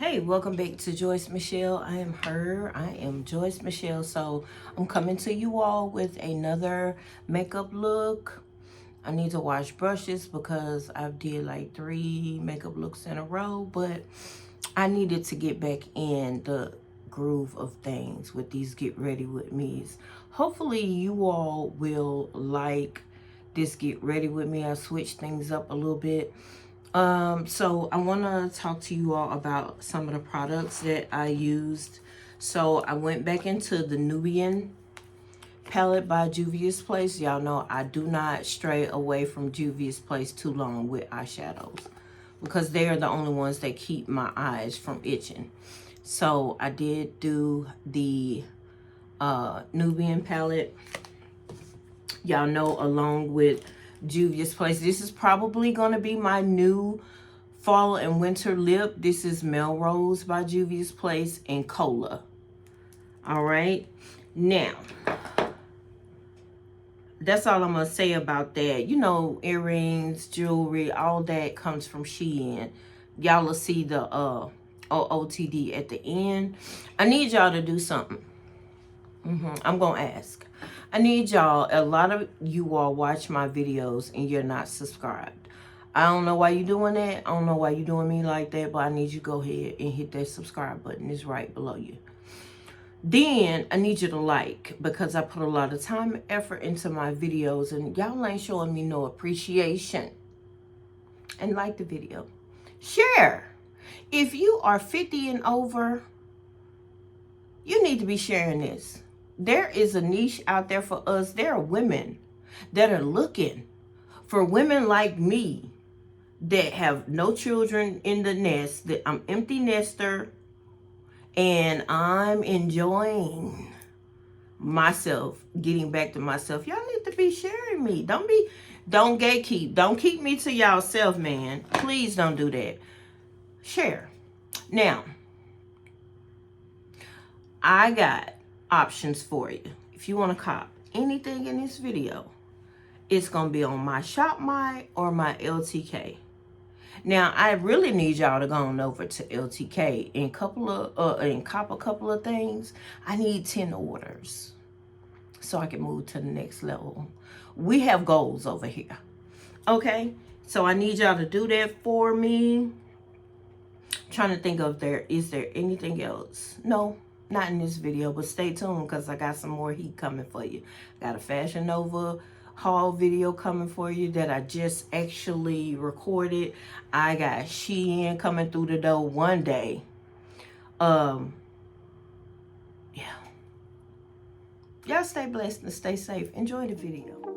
Hey, welcome back to Joyce Michelle. I am Joyce Michelle. So I'm coming to you all with another makeup look. I need to wash brushes because I've did like 3 makeup looks in a row, but I needed to get back in the groove of things with these get ready with me's. Hopefully you all will like this get ready with me. I switched things up a little bit. So I want to talk to you all about some of the products that I used. So I went back into the Nubian palette by Juvia's Place. Y'all know I do not stray away from Juvia's Place too long with eyeshadows because they are the only ones that keep my eyes from itching. So I did do the Nubian palette. Y'all know, along with Juvia's Place. This is probably going to be my new fall and winter lip. This is Melrose by Juvia's Place and Cola. All right. Now, that's all I'm going to say about that. You know, earrings, jewelry, all that comes from Shein. Y'all will see the OOTD at the end. I need y'all to do something. I'm going to ask. I need y'all, a lot of you all watch my videos and you're not subscribed. I don't know why you're doing that. I don't know why you're doing me like that, but I need you to go ahead and hit that subscribe button. It's right below you. Then I need you to like, because I put a lot of time and effort into my videos and y'all ain't showing me no appreciation. And like the video. Share. If you are 50 and over, you need to be sharing this. There is a niche out there for us. There are women that are looking for women like me that have no children in the nest, that I'm empty nester and I'm enjoying myself, getting back to myself. Y'all need to be sharing me. Don't gatekeep. Don't keep me to y'allself, man. Please don't do that. Share. Now, I got options for you. If you want to cop anything in this video, it's going to be on my ShopMy or my LTK. Now, I really need y'all to go on over to LTK and cop a couple of things. I need 10 orders so I can move to the next level. We have goals over here. Okay? So I need y'all to do that for me. Trying to think of is there anything else? No, not in this video, but stay tuned because I got some more heat coming for you. Got a Fashion Nova haul video coming for you that I just actually recorded. I got Shein coming through the door one day. Yeah. Y'all stay blessed and stay safe. Enjoy the video.